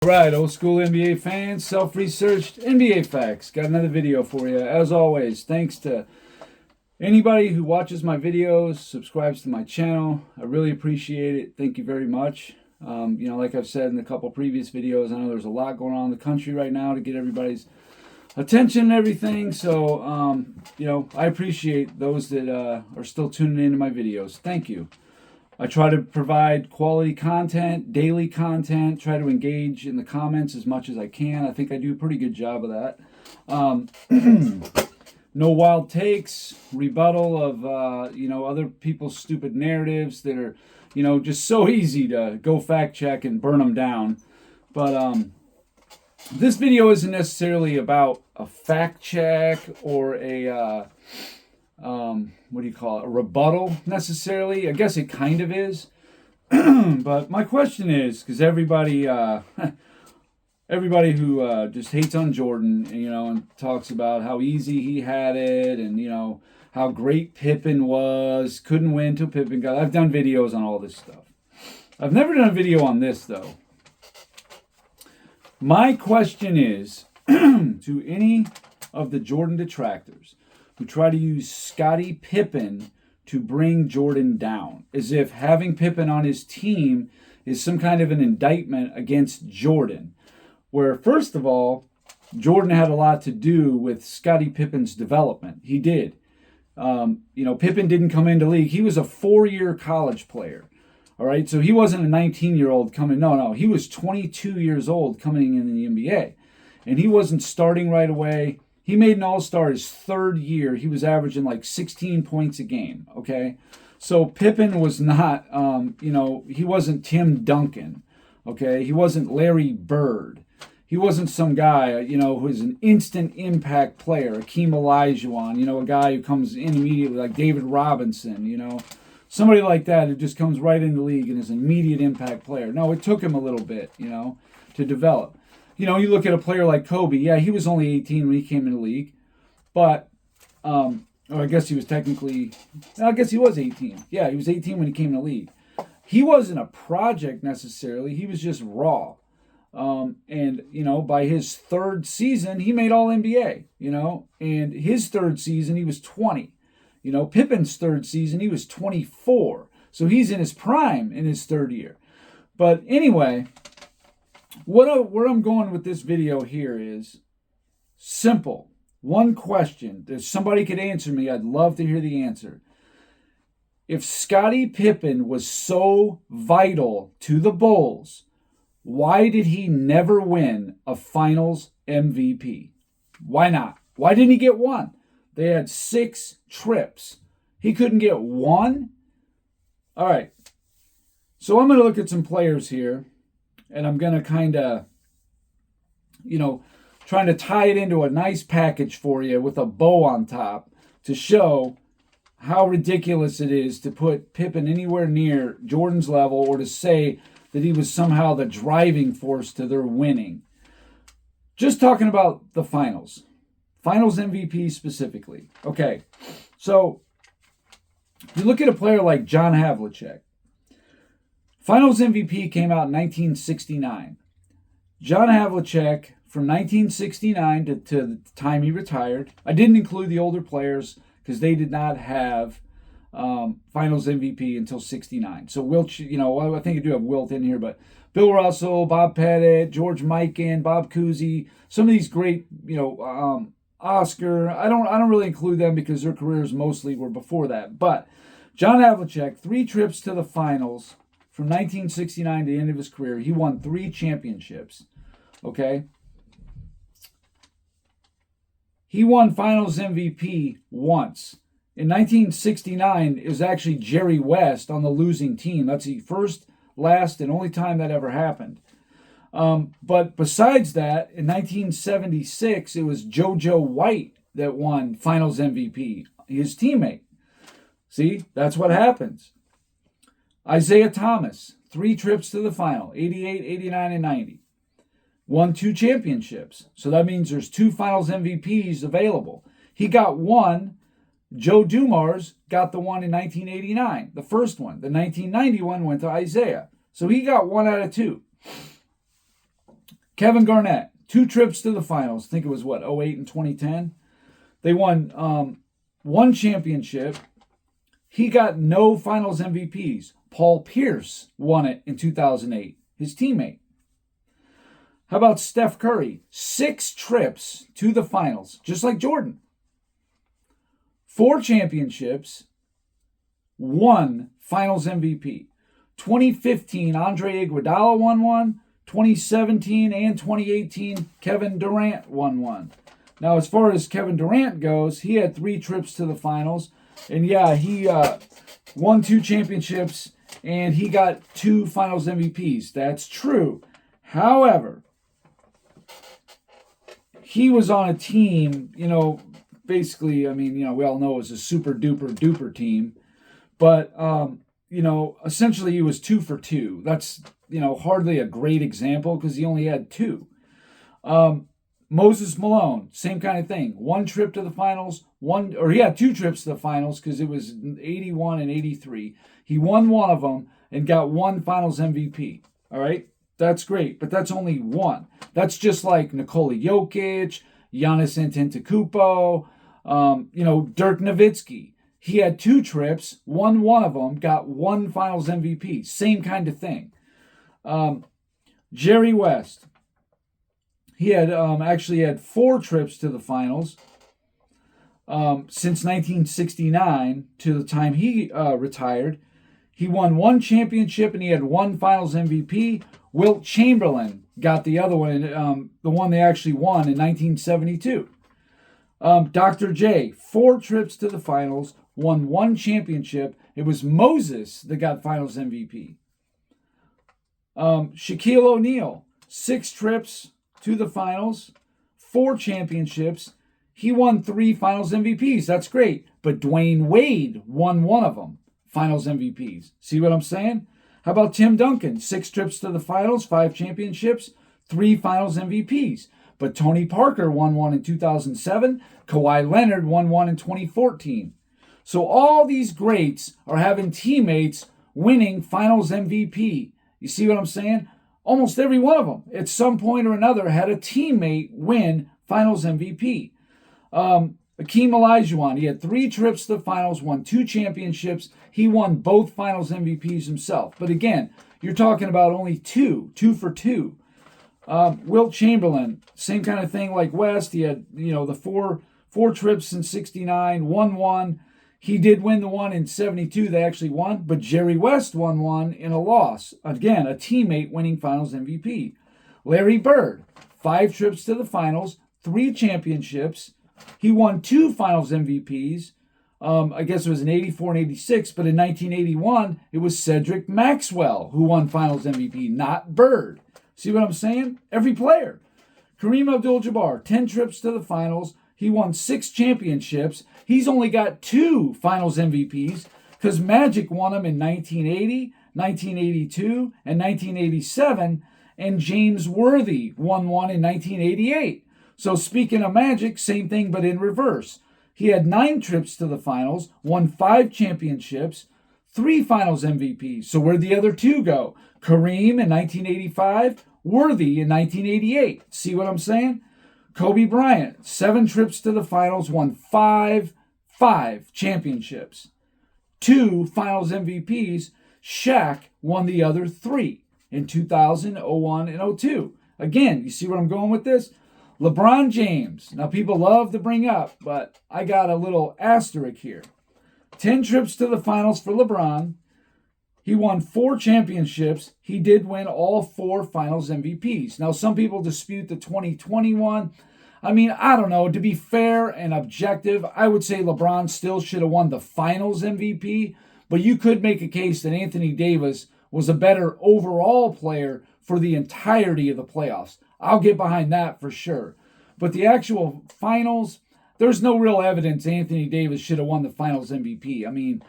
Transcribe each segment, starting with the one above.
All right, old school NBA fans, self-researched NBA facts. Got another video for you. As always, thanks to anybody who watches my videos, subscribes to my channel. I really appreciate it. Thank you very much. Like I've said in a couple previous videos, I know there's a lot going on in the country right now to get everybody's attention and everything. So, I appreciate those that are still tuning into my videos. Thank you. I try to provide quality content, daily content, try to engage in the comments as much as I can. I think I do a pretty good job of that. No wild takes, rebuttal of, other people's stupid narratives that are, just so easy to go fact check and burn them down. But this video isn't necessarily about a fact check or a... a rebuttal necessarily. I guess it kind of is. But my question is, because everybody who just hates on Jordan, and talks about how easy he had it, and how great Pippen was, couldn't win till Pippen got. I've done videos on all this stuff. I've never done a video on this though. My question is to any of the Jordan detractors who try to use Scottie Pippen to bring Jordan down, as if having Pippen on his team is some kind of an indictment against Jordan, where, first of all, Jordan had a lot to do with Scottie Pippen's development. He did. Pippen didn't come into league. He was a 4-year college player. All right, so he wasn't a 19-year-old coming. No, he was 22 years old coming in the NBA. And he wasn't starting right away. He made an all-star his third year. He was averaging like 16 points a game, okay? So Pippen was not, he wasn't Tim Duncan, okay? He wasn't Larry Bird. He wasn't some guy, who was an instant impact player, Akeem Olajuwon, a guy who comes in immediately, like David Robinson, somebody like that who just comes right in the league and is an immediate impact player. No, it took him a little bit, to develop. You look at a player like Kobe. Yeah, he was only 18 when he came in the league. But, I guess he was 18. Yeah, he was 18 when he came in the league. He wasn't a project necessarily. He was just raw. By his third season, he made All-NBA, And his third season, he was 20. Pippen's third season, he was 24. So he's in his prime in his third year. But anyway... Where I'm going with this video here is simple. One question. If somebody could answer me, I'd love to hear the answer. If Scottie Pippen was so vital to the Bulls, why did he never win a Finals MVP? Why not? Why didn't he get one? They had 6 trips. He couldn't get one? All right. So I'm going to look at some players here. And I'm going to kind of, trying to tie it into a nice package for you with a bow on top to show how ridiculous it is to put Pippen anywhere near Jordan's level or to say that he was somehow the driving force to their winning. Just talking about the finals. Finals MVP specifically. Okay, so you look at a player like John Havlicek. Finals MVP came out in 1969. John Havlicek, from 1969 to the time he retired. I didn't include the older players because they did not have Finals MVP until 69. So Wilt, I think I do have Wilt in here, but Bill Russell, Bob Pettit, George Mikan, Bob Cousy, some of these great, Oscar. I don't really include them because their careers mostly were before that. But John Havlicek, 3 trips to the finals. From 1969 to the end of his career, he won 3 championships. Okay? He won Finals MVP once. In 1969, it was actually Jerry West on the losing team. That's the first, last, and only time that ever happened. But besides that, in 1976, it was JoJo White that won Finals MVP, his teammate. See, that's what happens. Isaiah Thomas, 3 trips to the final, 88, 89, and 90. Won 2 championships. So that means there's 2 Finals MVPs available. He got one. Joe Dumars got the one in 1989, the first one. The 1991 went to Isaiah. So he got 1 out of 2. Kevin Garnett, 2 trips to the finals. I think it was, 08 and 2010? They won 1 championship. He got no finals MVPs. Paul Pierce won it in 2008, his teammate. How about Steph Curry? 6 trips to the finals, just like Jordan. 4 championships, 1 finals MVP. 2015, Andre Iguodala won 1. 2017 and 2018, Kevin Durant won 1. Now, as far as Kevin Durant goes, he had 3 trips to the finals. And yeah, he won 2 championships and he got 2 finals MVPs. That's true. However, he was on a team, basically, we all know it was a super duper duper team. But, essentially he was 2 for 2. That's, hardly a great example because he only had 2. Moses Malone, same kind of thing. 1 trip to the finals, he had 2 trips to the finals because it was 81 and 83. He won 1 of them and got 1 finals MVP. All right? That's great, but that's only 1. That's just like Nikola Jokic, Giannis Antetokounmpo, Dirk Nowitzki. He had 2 trips, won 1 of them, got 1 finals MVP. Same kind of thing. Jerry West. He had actually had 4 trips to the finals since 1969 to the time he retired. He won 1 championship and he had 1 finals MVP. Wilt Chamberlain got the other one, the one they actually won in 1972. Dr. J, 4 trips to the finals, won 1 championship. It was Moses that got finals MVP. Shaquille O'Neal, 6 trips to the finals, 4 championships. He won 3 finals MVPs. That's great. But Dwayne Wade won 1 of them, finals MVPs. See what I'm saying? How about Tim Duncan? 6 trips to the finals, 5 championships, 3 finals MVPs. But Tony Parker won 1 in 2007. Kawhi Leonard won 1 in 2014. So all these greats are having teammates winning finals MVP. You see what I'm saying? Almost every one of them, at some point or another, had a teammate win finals MVP. Akeem Olajuwon, he had 3 trips to the finals, won 2 championships. He won both finals MVPs himself. But again, you're talking about only 2 for 2. Wilt Chamberlain, same kind of thing like West. He had, the four trips in 69, won 1. He did win the one in 72. They actually won, but Jerry West won 1 in a loss. Again, a teammate winning finals MVP. Larry Bird, 5 trips to the finals, 3 championships. He won 2 finals MVPs. I guess it was in 84 and 86, but in 1981, it was Cedric Maxwell who won finals MVP, not Bird. See what I'm saying? Every player. Kareem Abdul-Jabbar, 10 trips to the finals. He won 6 championships. He's only got 2 finals MVPs because Magic won them in 1980, 1982, and 1987, and James Worthy won 1 in 1988. So speaking of Magic, same thing but in reverse. He had 9 trips to the finals, won 5 championships, 3 finals MVPs. So where'd the other 2 go? Kareem in 1985, Worthy in 1988. See what I'm saying? Kobe Bryant, 7 trips to the finals, won 5 championships. 2 finals MVPs. Shaq won the other 3 in 2000, 01, and 02. Again, you see where I'm going with this? LeBron James. Now, people love to bring up, but I got a little asterisk here. 10 trips to the finals for LeBron. He won 4 championships. He did win all 4 finals MVPs. Now, some people dispute the 2021. I mean, I don't know. To be fair and objective, I would say LeBron still should have won the finals MVP, but you could make a case that Anthony Davis was a better overall player for the entirety of the playoffs. I'll get behind that for sure. But the actual finals, there's no real evidence Anthony Davis should have won the finals MVP. I mean,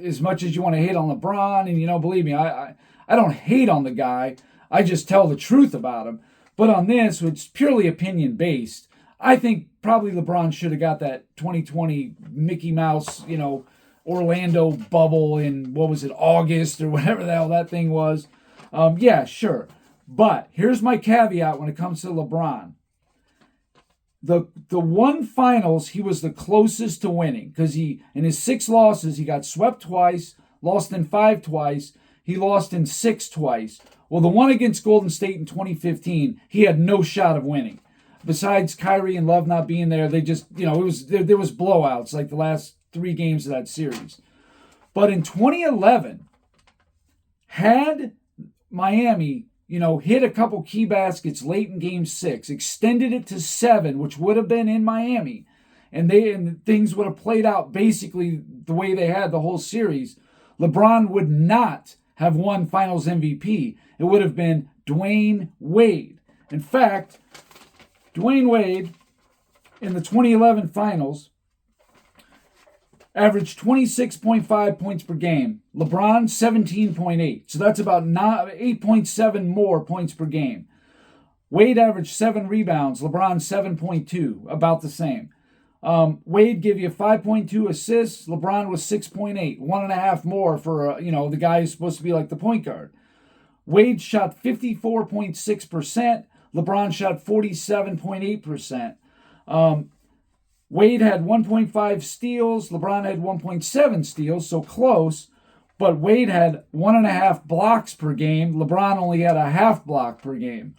as much as you want to hate on LeBron, and, believe me, I don't hate on the guy. I just tell the truth about him. But on this, which is purely opinion-based, I think probably LeBron should have got that 2020 Mickey Mouse, Orlando bubble in, August or whatever the hell that thing was. Yeah, sure. But here's my caveat when it comes to LeBron. The one finals he was the closest to winning, because in his 6 losses, he got swept twice, lost in 5 twice, he lost in 6 twice. Well, the one against Golden State in 2015, he had no shot of winning. Besides Kyrie and Love not being there, they just, there was blowouts like the last 3 games of that series. But in 2011, had Miami, hit a couple key baskets late in Game 6, extended it to 7, which would have been in Miami, and things would have played out basically the way they had the whole series, LeBron would not have won Finals MVP. It would have been Dwayne Wade. In fact, Dwayne Wade in the 2011 Finals averaged 26.5 points per game. LeBron, 17.8. So that's about 8.7 more points per game. Wade averaged 7 rebounds. LeBron, 7.2. About the same. Wade gave you 5.2 assists. LeBron was 6.8. 1.5 more for, the guy who's supposed to be like the point guard. Wade shot 54.6%. LeBron shot 47.8%. Wade had 1.5 steals. LeBron had 1.7 steals, so close. But Wade had 1.5 blocks per game. LeBron only had a half block per game.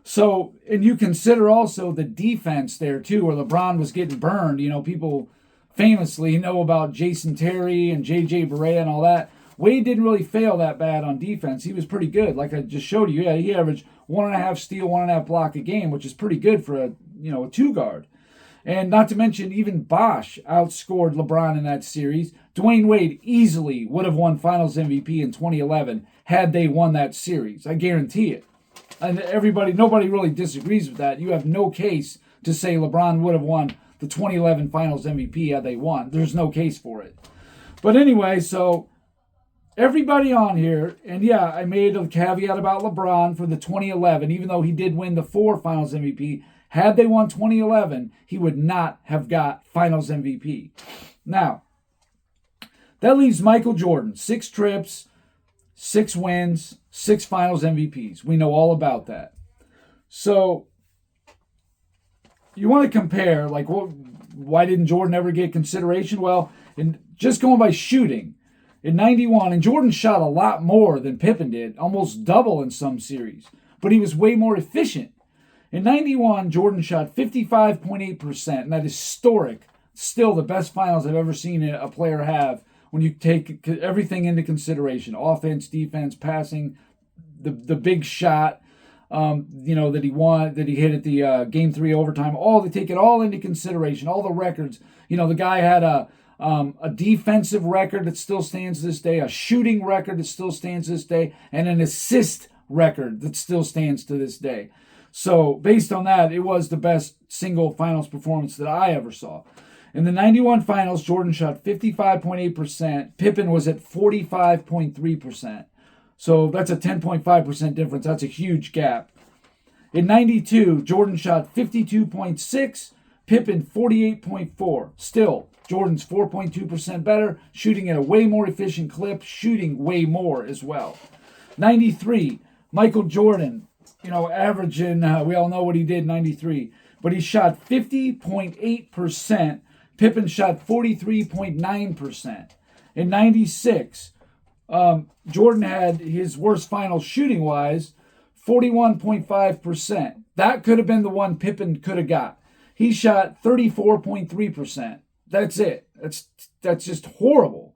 So, and you consider also the defense there too, where LeBron was getting burned. People famously know about Jason Terry and J.J. Barea and all that. Wade didn't really fail that bad on defense. He was pretty good. Like I just showed you, he averaged 1.5 steal, 1.5 block a game, which is pretty good for a 2-guard. And not to mention, even Bosh outscored LeBron in that series. Dwayne Wade easily would have won Finals MVP in 2011 had they won that series. I guarantee it. And nobody really disagrees with that. You have no case to say LeBron would have won the 2011 Finals MVP had they won. There's no case for it. But anyway, so everybody on here, and yeah, I made a caveat about LeBron for the 2011, even though he did win the 4 Finals MVP. Had they won 2011, he would not have got Finals MVP. Now, that leaves Michael Jordan. 6 trips, 6 wins, 6 Finals MVPs. We know all about that. So, you want to compare, why didn't Jordan ever get consideration? Well, just going by shooting, in 91, and Jordan shot a lot more than Pippen did, almost double in some series, but he was way more efficient. In 91, Jordan shot 55.8%, and that is historic. Still the best finals I've ever seen a player have when you take everything into consideration. Offense, defense, passing, the big shot, that he won, that he hit at the Game 3 overtime. They take it all into consideration, all the records. The guy had a defensive record that still stands to this day, a shooting record that still stands to this day, and an assist record that still stands to this day. So based on that, it was the best single finals performance that I ever saw. In the 91 finals, Jordan shot 55.8%. Pippen was at 45.3%. So that's a 10.5% difference. That's a huge gap. In 92, Jordan shot 52.6%. Pippen 48.4%. Still, Jordan's 4.2% better, shooting at a way more efficient clip, shooting way more as well. 93, Michael Jordan, averaging, we all know what he did in 93, but he shot 50.8%. Pippen shot 43.9%. In 96, Jordan had his worst final shooting-wise, 41.5%. That could have been the one Pippen could have got. He shot 34.3%. That's it. That's just horrible.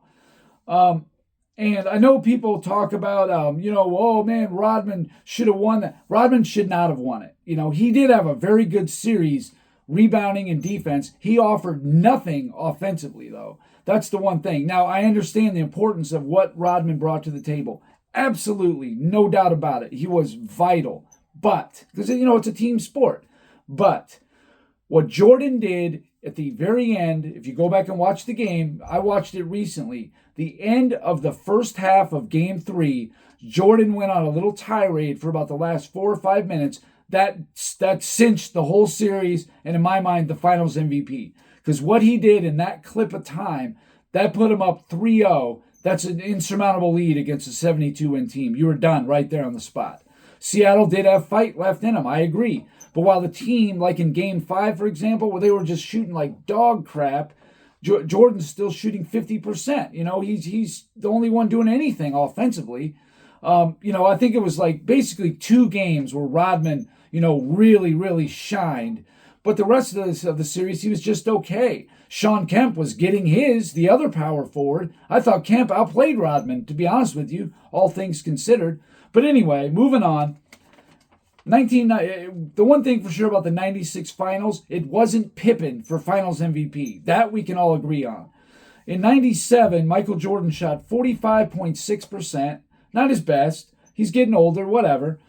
And I know people talk about, Rodman should have won that. Rodman should not have won it. He did have a very good series, rebounding and defense. He offered nothing offensively, though. That's the one thing. Now, I understand the importance of what Rodman brought to the table. Absolutely, no doubt about it. He was vital. But, because, it's a team sport. But what Jordan did at the very end, if you go back and watch the game, I watched it recently, the end of the first half of Game 3, Jordan went on a little tirade for about the last 4 or 5 minutes. That cinched the whole series, and in my mind, the Finals MVP. Because what he did in that clip of time, that put him up 3-0. That's an insurmountable lead against a 72-win team. You were done right there on the spot. Seattle did have fight left in them. I agree. But while the team, like in Game 5, for example, where they were just shooting like dog crap, Jordan's still shooting 50%. He's the only one doing anything offensively. I think it was like basically 2 games where Rodman, really, really shined. But the rest of the series, he was just okay. Sean Kemp was getting the other power forward. I thought Kemp outplayed Rodman, to be honest with you, all things considered. But anyway, moving on. The one thing for sure about the 96 finals, it wasn't Pippen for finals MVP. That we can all agree on. In 97, Michael Jordan shot 45.6%. Not his best. He's getting older, whatever.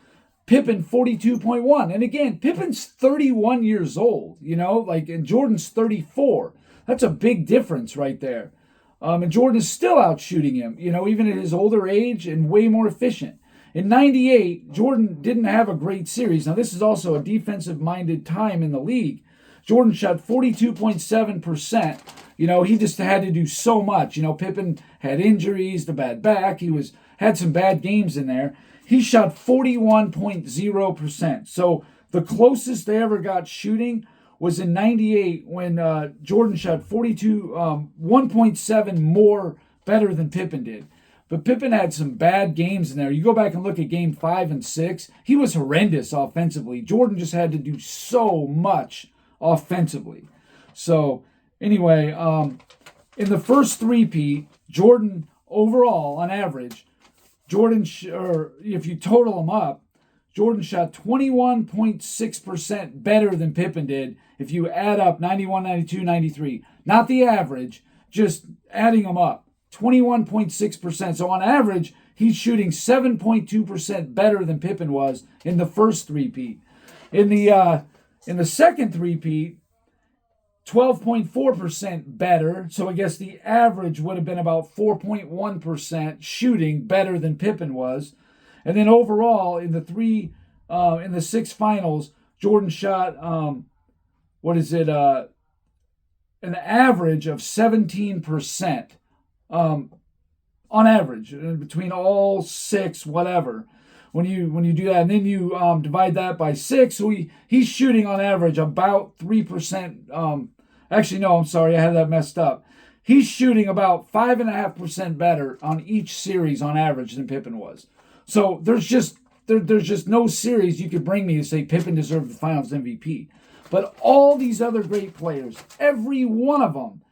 Pippen, 42.1. And again, Pippen's 31 years old, and Jordan's 34. That's a big difference right there. And Jordan is still out shooting him, even at his older age and way more efficient. In 98, Jordan didn't have a great series. Now, this is also a defensive-minded time in the league. Jordan shot 42.7%. He just had to do so much. Pippen had injuries, the bad back. He had some bad games in there. He shot 41.0%. So the closest they ever got shooting was in 98 when Jordan shot 1.7 more better than Pippen did. But Pippen had some bad games in there. You go back and look at Game 5 and 6, he was horrendous offensively. Jordan just had to do so much offensively. So anyway, in the first three-peat, Jordan overall, on average, if you total them up, Jordan shot 21.6% better than Pippen did if you add up 91, 92, 93. Not the average, just adding them up. 21.6%. So on average, he's shooting 7.2% better than Pippen was in the first three-peat. In the second three-peat, 12.4% better. So I guess the average would have been about 4.1% shooting better than Pippen was. And then overall, in the 6 finals, Jordan shot an average of 17%. On average, between all 6, whatever. When you do that, and then you divide that by 6, so he's shooting on average about 3%. Actually, no, I'm sorry, I had that messed up. He's shooting about 5.5% better on each series on average than Pippen was. So there's just no series you could bring me to say Pippen deserved the Finals MVP. But all these other great players, every one of them,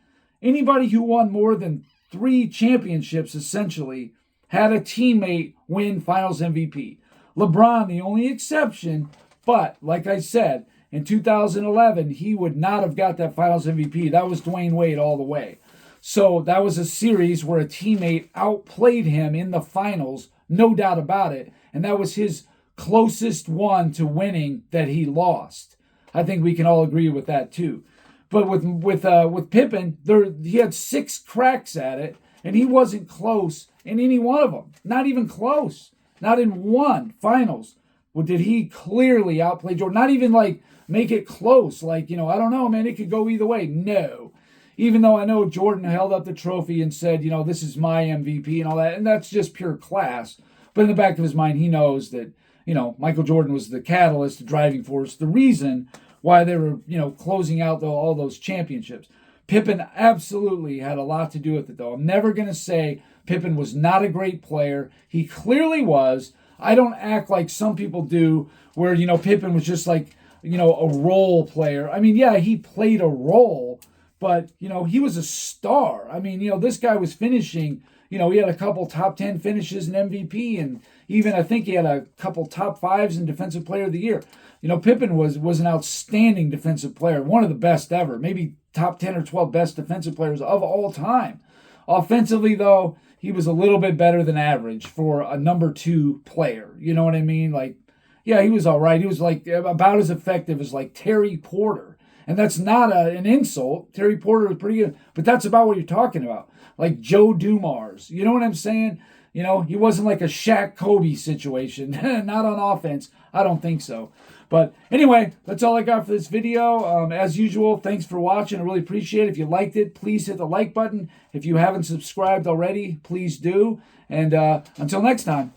anybody who won more than 3 championships essentially had a teammate win Finals MVP. LeBron, the only exception, but like I said, in 2011, he would not have got that Finals MVP. That was Dwayne Wade all the way. So that was a series where a teammate outplayed him in the finals, no doubt about it, and that was his closest one to winning that he lost. I think we can all agree with that too. But with Pippen, he had 6 cracks at it, and he wasn't close in any one of them. Not even close. Not in one finals. Well, did he clearly outplay Jordan? Not even like make it close. Like, I don't know, man, it could go either way. No. Even though I know Jordan held up the trophy and said, this is my MVP and all that, and that's just pure class. But in the back of his mind, he knows that, Michael Jordan was the catalyst, the driving force, the reason why they were, closing out all those championships. Pippen absolutely had a lot to do with it, though. I'm never going to say Pippen was not a great player. He clearly was. I don't act like some people do where, Pippen was just like, a role player. I mean, yeah, he played a role, but, he was a star. I mean, this guy was finishing, he had a couple top 10 finishes in MVP, and even I think he had a couple top 5s in Defensive Player of the Year. Pippen was an outstanding defensive player, one of the best ever, maybe top 10 or 12 best defensive players of all time. Offensively, though, he was a little bit better than average for a number 2 player. You know what I mean? Like, yeah, he was all right. He was like about as effective as like Terry Porter. And that's not an insult. Terry Porter was pretty good, but that's about what you're talking about. Like Joe Dumars. You know what I'm saying? He wasn't like a Shaq Kobe situation. Not on offense. I don't think so. But anyway, that's all I got for this video. As usual, thanks for watching. I really appreciate it. If you liked it, please hit the like button. If you haven't subscribed already, please do. And until next time.